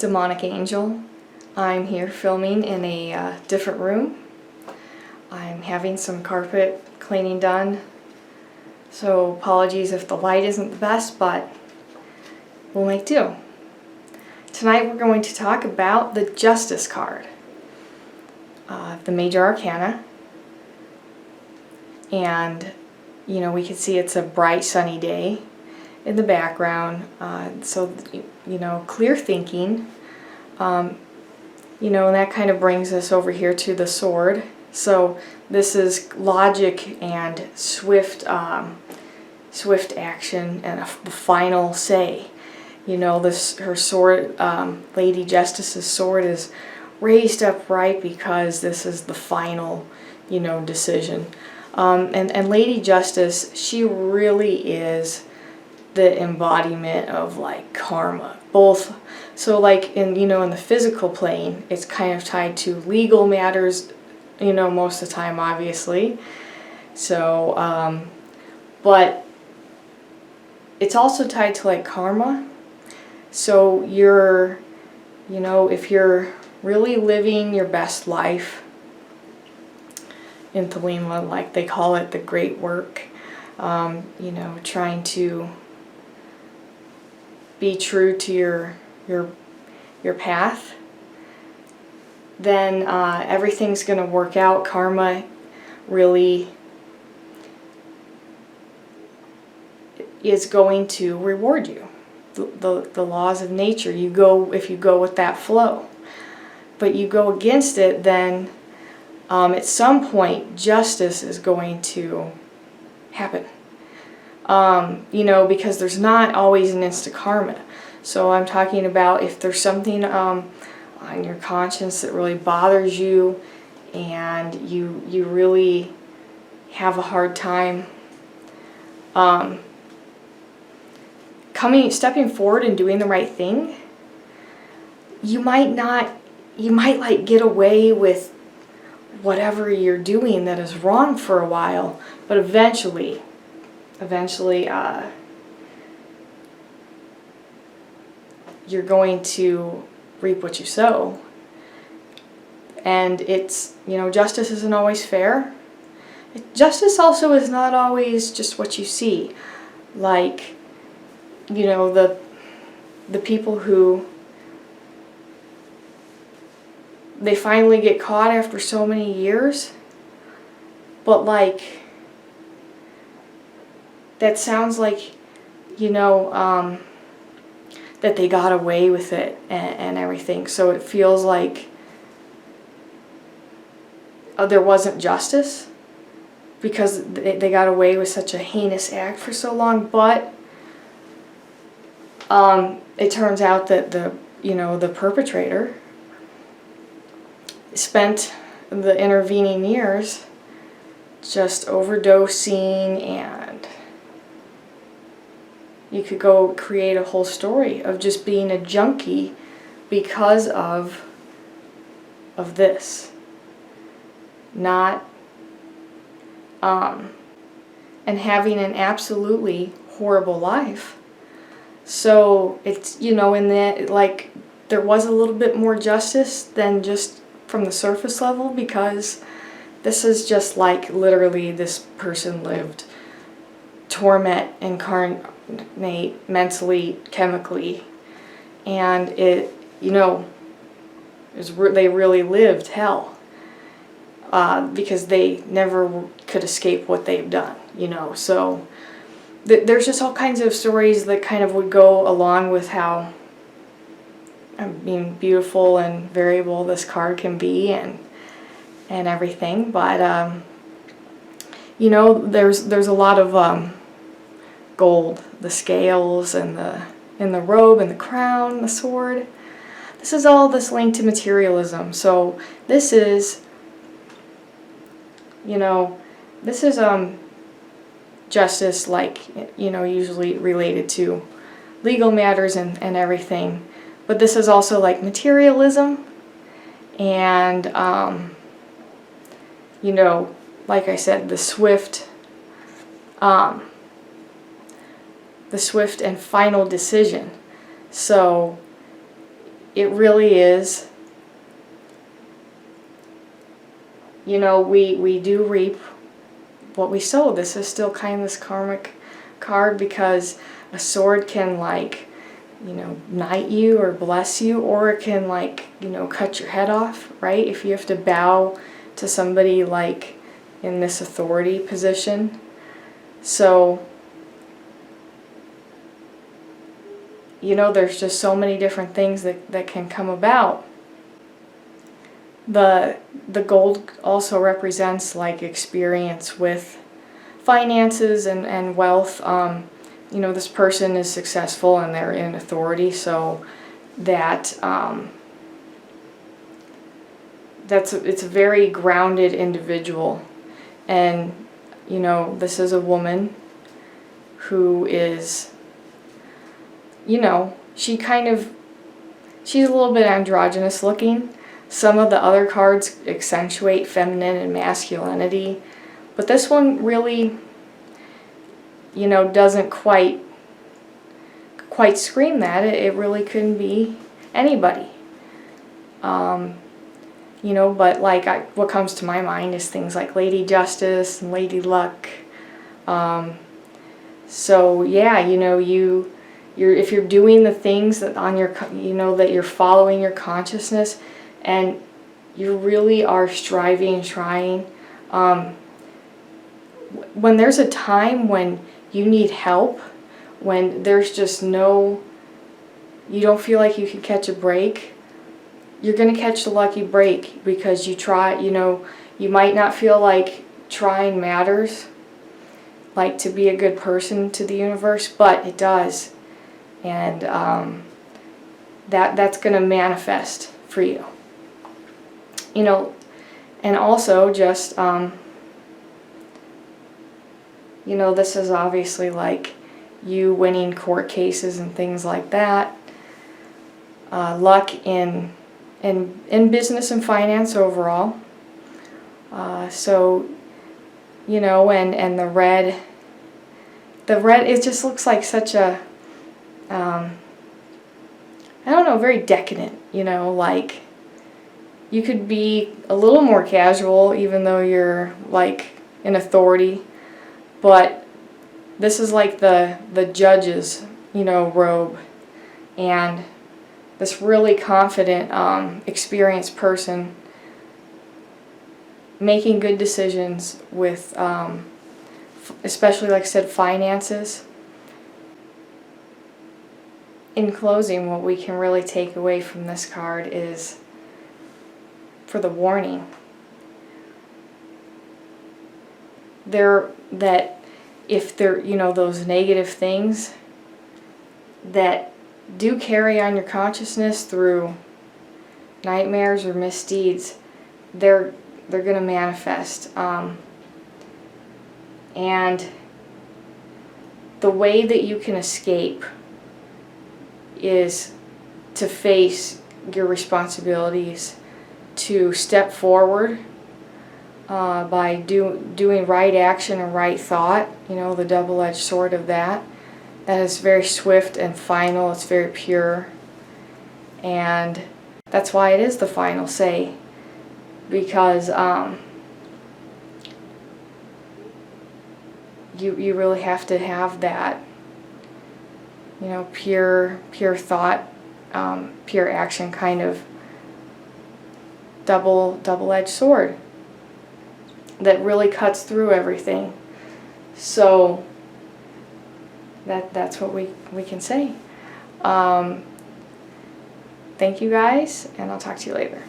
Demonic Angel. I'm here filming in a different room. I'm having some carpet cleaning done, so apologies if the light isn't the best, but we'll make do. Tonight we're going to talk about the Justice card, the Major Arcana, and we can see it's a bright sunny day in the background, so clear thinking, and that kind of brings us over here to the sword. So this is logic and swift action and the final say. Her sword, Lady Justice's sword, is raised upright because this is the final, decision. And Lady Justice, she really is the embodiment of like karma. Both, so like in the physical plane, it's kind of tied to legal matters, most of the time, obviously. So, but it's also tied to like karma. So you're, if you're really living your best life in Thelema, like they call it, the great work, trying to be true to your path, then everything's going to work out. Karma really is going to reward you. The laws of nature, if you go with that flow. But you go against it, then at some point justice is going to happen. Because there's not always an instant karma. So I'm talking about if there's something on your conscience that really bothers you, and you really have a hard time stepping forward and doing the right thing, you might like get away with whatever you're doing that is wrong for a while, but eventually you're going to reap what you sow. And it's, justice isn't always fair. Justice also is not always just what you see. Like, the people who, they finally get caught after so many years, but like, that sounds like, that they got away with it and everything. So it feels like there wasn't justice because they got away with such a heinous act for so long. But it turns out that the perpetrator spent the intervening years just overdosing, and you could go create a whole story of just being a junkie because of this. Not and having an absolutely horrible life. So it's, in that, like, there was a little bit more justice than just from the surface level, because this is just like literally this person lived torment incarnate mentally, chemically, and it, they really lived hell, because they never could escape what they've done, so there's just all kinds of stories that kind of would go along with how beautiful and variable this card can be, and everything. But there's a lot of gold, the scales, and the robe, and the crown, the sword. This is all this linked to materialism. So this is justice, like, usually related to legal matters and everything. But this is also like materialism, and like I said, the swift and final decision. So it really is, you know, we do reap what we sow. This is still kind of this karmic card, because a sword can, like, you know, knight you or bless you, or it can, like, you know, cut your head off, right? If you have to bow to somebody like in this authority position. So, you know, there's just so many different things that can come about. The gold also represents, like, experience with finances and wealth. You know, this person is successful and they're in authority, so that it's a very grounded individual. And, you know, this is a woman who is, you know, she's a little bit androgynous looking. Some of the other cards accentuate feminine and masculinity, but this one really, you know, doesn't quite scream that. It really couldn't be anybody. You know, but like what comes to my mind is things like Lady Justice and Lady Luck. So yeah, you know, if you're doing the things that on your, you know, that you're following your consciousness, and you really are striving and trying. When there's a time when you need help, when there's just you don't feel like you can catch a break, you're going to catch the lucky break, because you try, you know, you might not feel like trying matters, like to be a good person to the universe, but it does. And that's going to manifest for you. You know, and also just, you know, this is obviously like you winning court cases and things like that. Luck in business and finance overall. So, you know, and the red, it just looks like such a, I don't know, very decadent, you know, like, you could be a little more casual even though you're, like, in authority, but this is like the judge's, you know, robe, and this really confident, experienced person making good decisions with, especially, like I said, finances. In closing, what we can really take away from this card is, for the warning, that if there, you know, those negative things that do carry on your consciousness through nightmares or misdeeds, they're going to manifest. And the way that you can escape is to face your responsibilities, to step forward by doing right action and right thought, you know, the double-edged sword of that. That is very swift and final, it's very pure, and that's why it is the final say, because you really have to have that, you know, pure thought, pure action kind of double-edged sword that really cuts through everything. So that's what we can say. Thank you guys, and I'll talk to you later.